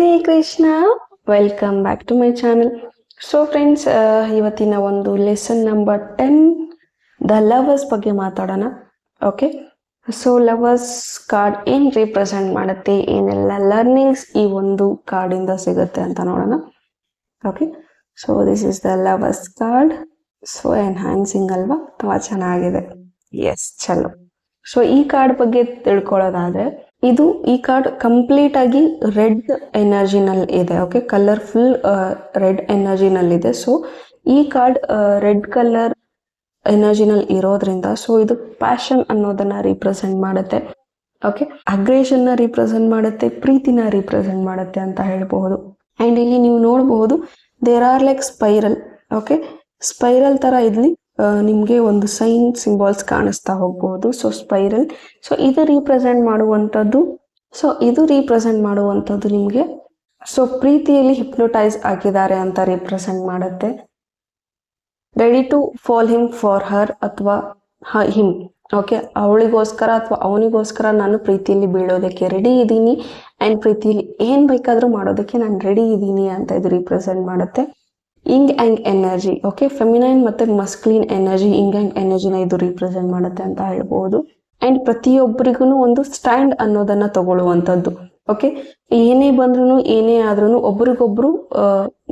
Radhe Krishna, welcome back to my channel. So friends, ಇವತ್ತಿನ ಒಂದು lesson number 10 the lovers ಬಗ್ಗೆ ಮಾತಾಡೋಣ. ಓಕೆ, ಸೊ ಲವರ್ಸ್ ಕಾರ್ಡ್ ಏನು ರಿಪ್ರೆಸೆಂಟ್ ಮಾಡುತ್ತೆ, ಏನೆಲ್ಲ ಲರ್ನಿಂಗ್ಸ್ ಈ ಒಂದು ಕಾರ್ಡಿಂದ ಸಿಗುತ್ತೆ ಅಂತ ನೋಡೋಣ. Okay, so this is the lovers card. So enhancing ಅಲ್ವಾ, ತುಂಬ ಚೆನ್ನಾಗಿದೆ. ಎಸ್, ಚಲೋ. ಸೊ ಈ ಕಾರ್ಡ್ ಬಗ್ಗೆ ತಿಳ್ಕೊಳ್ಳೋದಾದ್ರೆ, ಈ ಕಾರ್ಡ್ ಕಂಪ್ಲೀಟ್ ಆಗಿ ರೆಡ್ ಎನರ್ಜಿನಲ್ಲಿ ಇದೆ. ಓಕೆ, ಕಲರ್ಫುಲ್ ರೆಡ್ ಎನರ್ಜಿನಲ್ಲಿದೆ. ಸೊ ಈ ಕಾರ್ಡ್ ರೆಡ್ ಕಲರ್ ಎನರ್ಜಿನಲ್ಲಿ ಇರೋದ್ರಿಂದ ಸೊ ಇದು ಪ್ಯಾಷನ್ ಅನ್ನೋದನ್ನ ರಿಪ್ರೆಸೆಂಟ್ ಮಾಡುತ್ತೆ. ಓಕೆ, ಅಗ್ರೆಷನ್ ನ ರಿಪ್ರೆಸೆಂಟ್ ಮಾಡುತ್ತೆ, ಪ್ರೀತಿನ ರಿಪ್ರೆಸೆಂಟ್ ಮಾಡುತ್ತೆ ಅಂತ ಹೇಳ್ಬಹುದು. ಅಂಡ್ ಇಲ್ಲಿ ನೀವು ನೋಡಬಹುದು there are like spiral. Okay, spiral ತರ ಇಲ್ಲಿ ನಿಮ್ಗೆ ಒಂದು ಸೈನ್ ಸಿಂಬಾಲ್ಸ್ ಕಾಣಿಸ್ತಾ ಹೋಗ್ಬಹುದು. ಸೊ ಸ್ಪೈರಲ್, ಸೊ ಇದು ರಿಪ್ರೆಸೆಂಟ್ ಮಾಡುವಂಥದ್ದು ನಿಮ್ಗೆ ಸೊ ಪ್ರೀತಿಯಲ್ಲಿ ಹಿಪ್ನೋಟೈಸ್ ಆಗಿದ್ದಾರೆ ಅಂತ ರಿಪ್ರೆಸೆಂಟ್ ಮಾಡುತ್ತೆ. Ready to fall him for her ಅಥವಾ ಹಿಮ್. ಓಕೆ, ಅವಳಿಗೋಸ್ಕರ ಅಥವಾ ಅವನಿಗೋಸ್ಕರ ನಾನು ಪ್ರೀತಿಯಲ್ಲಿ ಬೀಳೋದಕ್ಕೆ ರೆಡಿ ಇದ್ದೀನಿ, ಅಂಡ್ ಪ್ರೀತಿಯಲ್ಲಿ ಏನ್ ಬೇಕಾದ್ರೂ ಮಾಡೋದಕ್ಕೆ ನಾನು ರೆಡಿ ಇದ್ದೀನಿ ಅಂತ ಇದು ರಿಪ್ರೆಸೆಂಟ್ ಮಾಡುತ್ತೆ. ಇಂಗ್ ಆ್ಯಂಗ್ ಎನರ್ಜಿ. ಓಕೆ, ಫೆಮಿನೈನ್ ಮತ್ತೆ ಮಸ್ಕ್ಲೀನ್ ಎನರ್ಜಿ, ಇಂಗ್ ಆ್ಯಂಗ್ ಎನರ್ಜಿನ ಇದು ರಿಪ್ರೆಸೆಂಟ್ ಮಾಡುತ್ತೆ ಅಂತ ಹೇಳ್ಬಹುದು. ಅಂಡ್ ಪ್ರತಿಯೊಬ್ಬರಿಗೂ ಒಂದು ಸ್ಟ್ಯಾಂಡ್ ಅನ್ನೋದನ್ನ ತಗೊಳ್ಳುವಂಥದ್ದು. ಓಕೆ, ಏನೇ ಬಂದ್ರು ಏನೇ ಆದ್ರೂ ಒಬ್ರಿಗೊಬ್ರು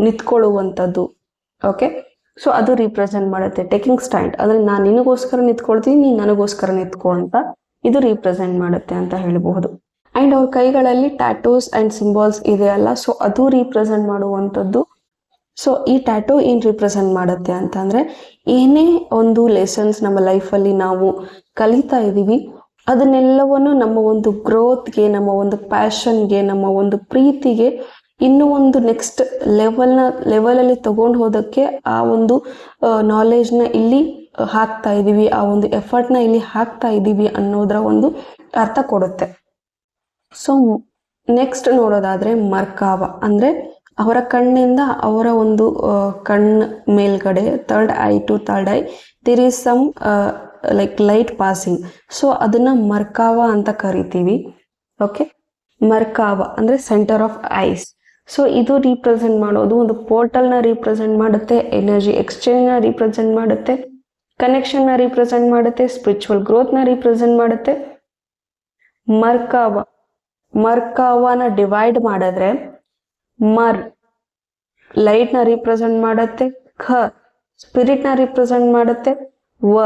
ನಿಂತ್ಕೊಳ್ಳುವಂಥದ್ದು. ಓಕೆ, ಸೊ ಅದು ರಿಪ್ರೆಸೆಂಟ್ ಮಾಡುತ್ತೆ ಟೇಕಿಂಗ್ ಸ್ಟ್ಯಾಂಡ್. ಅಂದ್ರೆ ನಾನು ನಿನಗೋಸ್ಕರ ನಿಂತ್ಕೊಳ್ತೀನಿ, ನೀನ್ ನನಗೋಸ್ಕರ ನಿಂತ್ಕೊ ಅಂತ ಇದು ರಿಪ್ರೆಸೆಂಟ್ ಮಾಡುತ್ತೆ ಅಂತ ಹೇಳಬಹುದು. ಅಂಡ್ ಅವ್ರ ಕೈಗಳಲ್ಲಿ ಟ್ಯಾಟೂಸ್ ಅಂಡ್ ಸಿಂಬಾಲ್ಸ್ ಇದೆ ಅಲ್ಲ, ಸೊ ಅದು ರಿಪ್ರೆಸೆಂಟ್ ಮಾಡುವಂಥದ್ದು. ಸೊ ಈ ಟ್ಯಾಟೂ ಏನ್ ರಿಪ್ರೆಸೆಂಟ್ ಮಾಡುತ್ತೆ ಅಂತಂದ್ರೆ, ಏನೇ ಒಂದು ಲೆಸನ್ಸ್ ನಮ್ಮ ಲೈಫಲ್ಲಿ ನಾವು ಕಲಿತಾ ಇದೀವಿ ಅದನ್ನೆಲ್ಲವನ್ನು ನಮ್ಮ ಒಂದು ಗ್ರೋತ್ಗೆ, ನಮ್ಮ ಒಂದು ಪ್ಯಾಷನ್ಗೆ, ನಮ್ಮ ಒಂದು ಪ್ರೀತಿಗೆ ಇನ್ನೂ ಒಂದು ನೆಕ್ಸ್ಟ್ ಲೆವೆಲಲ್ಲಿ ತಗೊಂಡು ಹೋದಕ್ಕೆ ಆ ಒಂದು ನಾಲೆಜ್ನ ಇಲ್ಲಿ ಹಾಕ್ತಾ ಇದೀವಿ, ಆ ಒಂದು ಎಫರ್ಟ್ನ ಇಲ್ಲಿ ಹಾಕ್ತಾ ಇದೀವಿ ಅನ್ನೋದರ ಒಂದು ಅರ್ಥ ಕೊಡುತ್ತೆ. ಸೊ ನೆಕ್ಸ್ಟ್ ನೋಡೋದಾದ್ರೆ ಮರ್ಕಾವ ಅಂದ್ರೆ ಅವರ ಕಣ್ಣಿಂದ ಅವರ ಒಂದು ಕಣ್ಣು ಮೇಲ್ಗಡೆ third eye to third eye there is some like light passing. So ಅದನ್ನ ಮರ್ಕಾವ ಅಂತ ಕರಿತೀವಿ. ಓಕೆ, ಮರ್ಕಾವ ಅಂದ್ರೆ ಸೆಂಟರ್ ಆಫ್ ಐಸ್. ಸೊ ಇದು ರಿಪ್ರೆಸೆಂಟ್ ಮಾಡೋದು ಒಂದು ಪೋರ್ಟಲ್ ನ ರಿಪ್ರೆಸೆಂಟ್ ಮಾಡುತ್ತೆ, ಎನರ್ಜಿ ಎಕ್ಸ್ಚೇಂಜ್ ನ ರಿಪ್ರೆಸೆಂಟ್ ಮಾಡುತ್ತೆ, ಕನೆಕ್ಷನ್ ನ ರಿಪ್ರೆಸೆಂಟ್ ಮಾಡುತ್ತೆ, ಸ್ಪಿರಿಚುವಲ್ ಗ್ರೋತ್ ನ ರಿಪ್ರೆಸೆಂಟ್ ಮಾಡುತ್ತೆ. ಮರ್ಕಾವನ ಡಿವೈಡ್ ಮಾಡಿದ್ರೆ ಮರ್ ಲೈಟ್ ನ ರಿಪ್ರೆಸೆಂಟ್ ಮಾಡುತ್ತೆ, ಖ ಸ್ಪಿರಿಟ್ ನ ರಿಪ್ರೆಸೆಂಟ್ ಮಾಡುತ್ತೆ, ವ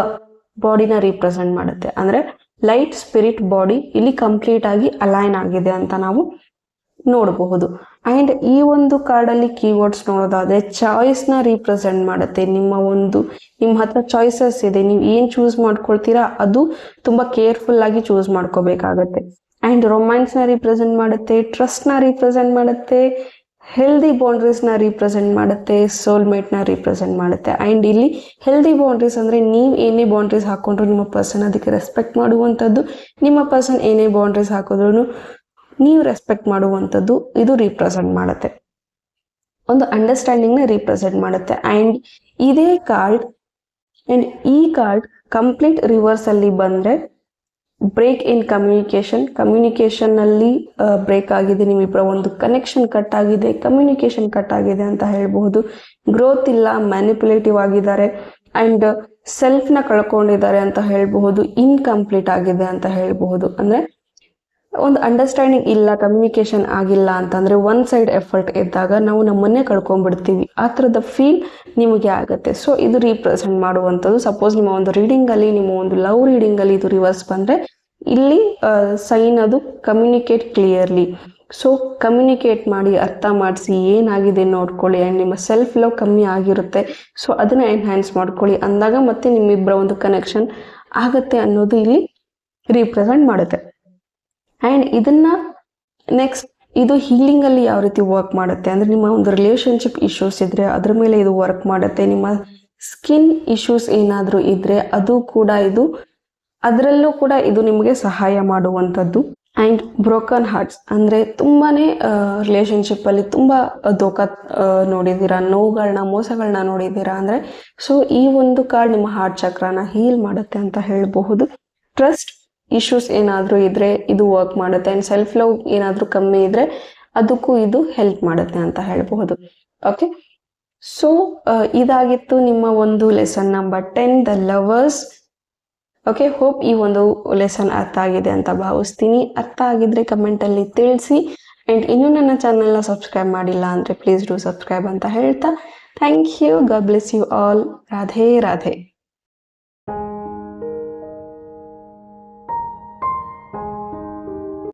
ಬಾಡಿನ ರಿಪ್ರೆಸೆಂಟ್ ಮಾಡುತ್ತೆ. ಅಂದ್ರೆ ಲೈಟ್, ಸ್ಪಿರಿಟ್, ಬಾಡಿ ಇಲ್ಲಿ ಕಂಪ್ಲೀಟ್ ಆಗಿ ಅಲೈನ್ ಆಗಿದೆ ಅಂತ ನಾವು ನೋಡಬಹುದು. ಅಂಡ್ ಈ ಒಂದು ಕಾರ್ಡ್ ಅಲ್ಲಿ ಕೀವರ್ಡ್ಸ್ ನೋಡೋದಾದ್ರೆ ಚಾಯ್ಸ್ ನ ರಿಪ್ರೆಸೆಂಟ್ ಮಾಡುತ್ತೆ. ನಿಮ್ಮ ಹತ್ರ ಚಾಯ್ಸಸ್ ಇದೆ, ನೀವು ಏನ್ ಚೂಸ್ ಮಾಡ್ಕೊಳ್ತೀರಾ ಅದು ತುಂಬಾ ಕೇರ್ಫುಲ್ ಆಗಿ ಚೂಸ್ ಮಾಡ್ಕೋಬೇಕಾಗತ್ತೆ. ಅಂಡ್ ರೊಮ್ಯಾನ್ಸ್ ನ ರಿಪ್ರೆಸೆಂಟ್ ಮಾಡುತ್ತೆ, ಟ್ರಸ್ಟ್ ನ ರಿಪ್ರೆಸೆಂಟ್ ಮಾಡುತ್ತೆ, ಹೆಲ್ದಿ ಬೌಂಡ್ರೀಸ್ ನ ರಿಪ್ರೆಸೆಂಟ್ ಮಾಡುತ್ತೆ, ಸೋಲ್ಮೇಟ್ ನ ರಿಪ್ರೆಸೆಂಟ್ ಮಾಡುತ್ತೆ. ಅಂಡ್ ಇಲ್ಲಿ ಹೆಲ್ದಿ ಬೌಂಡ್ರೀಸ್ ಅಂದ್ರೆ ನೀವು ಏನೇ ಬೌಂಡ್ರೀಸ್ ಹಾಕೊಂಡ್ರು ನಿಮ್ಮ ಪರ್ಸನ್ ಅದಕ್ಕೆ ರೆಸ್ಪೆಕ್ಟ್ ಮಾಡುವಂಥದ್ದು, ನಿಮ್ಮ ಪರ್ಸನ್ ಏನೇ ಬೌಂಡ್ರೀಸ್ ಹಾಕಿದ್ರು ನೀವು ರೆಸ್ಪೆಕ್ಟ್ ಮಾಡುವಂಥದ್ದು ಇದು ರಿಪ್ರೆಸೆಂಟ್ ಮಾಡುತ್ತೆ. ಒಂದು ಅಂಡರ್ಸ್ಟ್ಯಾಂಡಿಂಗ್ ನ ರಿಪ್ರೆಸೆಂಟ್ ಮಾಡುತ್ತೆ. ಅಂಡ್ ಇದೇ ಕಾರ್ಡ್ ಅಂಡ್ ಈ ಕಾರ್ಡ್ ಕಂಪ್ಲೀಟ್ ರಿವರ್ಸ್ ಅಲ್ಲಿ ಬಂದ್ರೆ ಬ್ರೇಕ್ ಇನ್ ಕಮ್ಯುನಿಕೇಶನ್ ಅಲ್ಲಿ ಬ್ರೇಕ್ ಆಗಿದೆ, ನಿಮ್ಮಿಬ್ಬರ ಒಂದು ಕನೆಕ್ಷನ್ ಕಟ್ ಆಗಿದೆ, ಕಮ್ಯುನಿಕೇಶನ್ ಕಟ್ ಆಗಿದೆ ಅಂತ ಹೇಳ್ಬಹುದು. ಗ್ರೋತ್ ಇಲ್ಲ, ಮ್ಯಾನಿಪುಲೇಟಿವ್ ಆಗಿದ್ದಾರೆ, ಅಂಡ್ ಸೆಲ್ಫ್ ನ ಕಳ್ಕೊಂಡಿದ್ದಾರೆ ಅಂತ ಹೇಳ್ಬಹುದು, ಇನ್ಕಂಪ್ಲೀಟ್ ಆಗಿದೆ ಅಂತ ಹೇಳ್ಬಹುದು. ಅಂದ್ರೆ ಒಂದು ಅಂಡರ್ಸ್ಟ್ಯಾಂಡಿಂಗ್ ಇಲ್ಲ, ಕಮ್ಯುನಿಕೇಶನ್ ಆಗಿಲ್ಲ ಅಂತಂದ್ರೆ ಒನ್ ಸೈಡ್ ಎಫರ್ಟ್ ಇದ್ದಾಗ ನಾವು ನಮ್ಮನ್ನೇ ಕಳ್ಕೊಂಡ್ಬಿಡ್ತೀವಿ, ಆ ಥರದ ಫೀಲ್ ನಿಮಗೆ ಆಗುತ್ತೆ. ಸೊ ಇದು ರಿಪ್ರೆಸೆಂಟ್ ಮಾಡುವಂಥದ್ದು. ಸಪೋಸ್ ನಿಮ್ಮ ಒಂದು ರೀಡಿಂಗ್ ಅಲ್ಲಿ, ನಿಮ್ಮ ಒಂದು ಲವ್ ರೀಡಿಂಗ್ ಅಲ್ಲಿ ಇದು ರಿವರ್ಸ್ ಬಂದ್ರೆ ಇಲ್ಲಿ ಸೈನ್ ಅದು ಕಮ್ಯುನಿಕೇಟ್ ಕ್ಲಿಯರ್ಲಿ. ಸೊ ಕಮ್ಯುನಿಕೇಟ್ ಮಾಡಿ, ಅರ್ಥ ಮಾಡಿಸಿ, ಏನಾಗಿದೆ ನೋಡ್ಕೊಳ್ಳಿ. ಅಂಡ್ ನಿಮ್ಮ ಸೆಲ್ಫ್ ಲವ್ ಕಮ್ಮಿ ಆಗಿರುತ್ತೆ, ಸೊ ಅದನ್ನ ಎನ್ಹ್ಯಾನ್ಸ್ ಮಾಡ್ಕೊಳ್ಳಿ ಅಂದಾಗ ಮತ್ತೆ ನಿಮ್ಮಿಬ್ಬರ ಒಂದು ಕನೆಕ್ಷನ್ ಆಗತ್ತೆ ಅನ್ನೋದು ಇಲ್ಲಿ ರಿಪ್ರೆಸೆಂಟ್ ಮಾಡುತ್ತೆ. ಅಂಡ್ ಇದನ್ನ ನೆಕ್ಸ್ಟ್ ಇದು ಹೀಲಿಂಗ್ ಅಲ್ಲಿ ಯಾವ ರೀತಿ ವರ್ಕ್ ಮಾಡುತ್ತೆ ಅಂದ್ರೆ, ನಿಮ್ಮ ಒಂದು ರಿಲೇಶನ್ಶಿಪ್ ಇಶ್ಯೂಸ್ ಇದ್ರೆ ಅದ್ರ ಮೇಲೆ ಇದು ವರ್ಕ್ ಮಾಡುತ್ತೆ. ನಿಮ್ಮ ಸ್ಕಿನ್ ಇಶ್ಯೂಸ್ ಏನಾದ್ರೂ ಇದ್ರೆ ಅದರಲ್ಲೂ ಕೂಡ ಇದು ನಿಮಗೆ ಸಹಾಯ ಮಾಡುವಂಥದ್ದು. ಅಂಡ್ ಬ್ರೋಕನ್ ಹಾರ್ಟ್ಸ್ ಅಂದ್ರೆ ತುಂಬಾನೇ ರಿಲೇಶನ್ಶಿಪ್ ಅಲ್ಲಿ ತುಂಬಾ ಧೋಖಾ ನೋಡಿದೀರಾ, ನೋವುಗಳನ್ನ, ಮೋಸಗಳನ್ನ ನೋಡಿದೀರಾ ಅಂದ್ರೆ ಸೊ ಈ ಒಂದು ಕಾರ್ಡ್ ನಿಮ್ಮ ಹಾರ್ಟ್ ಚಕ್ರನ ಹೀಲ್ ಮಾಡುತ್ತೆ ಅಂತ ಹೇಳಬಹುದು. ಟ್ರಸ್ಟ್ ಇಶ್ಯೂಸ್ ಏನಾದ್ರೂ ಇದ್ರೆ ಇದು ವರ್ಕ್ ಮಾಡುತ್ತೆ. ಅಂಡ್ ಸೆಲ್ಫ್ ಲವ್ ಏನಾದ್ರೂ ಕಮ್ಮಿ ಇದ್ರೆ ಅದಕ್ಕೂ ಇದು ಹೆಲ್ಪ್ ಮಾಡುತ್ತೆ ಅಂತ ಹೇಳಬಹುದು. ಓಕೆ, ಸೊ ಇದಾಗಿತ್ತು ನಿಮ್ಮ ಒಂದು lesson number 10 the lovers. Okay, hope ಈ ಒಂದು ಲೆಸನ್ ಅರ್ಥ ಆಗಿದೆ ಅಂತ ಭಾವಿಸ್ತೀನಿ. ಅರ್ಥ ಆಗಿದ್ರೆ ಕಮೆಂಟಲ್ಲಿ ತಿಳಿಸಿ. ಆ್ಯಂಡ್ ಇನ್ನೂ ನನ್ನ ಚಾನಲ್ನ ಸಬ್ಸ್ಕ್ರೈಬ್ ಮಾಡಿಲ್ಲ ಅಂದರೆ ಪ್ಲೀಸ್ ಡೂ ಸಬ್ಸ್ಕ್ರೈಬ್ ಅಂತ ಹೇಳ್ತಾ thank you. God bless you all. Radhe Radhe.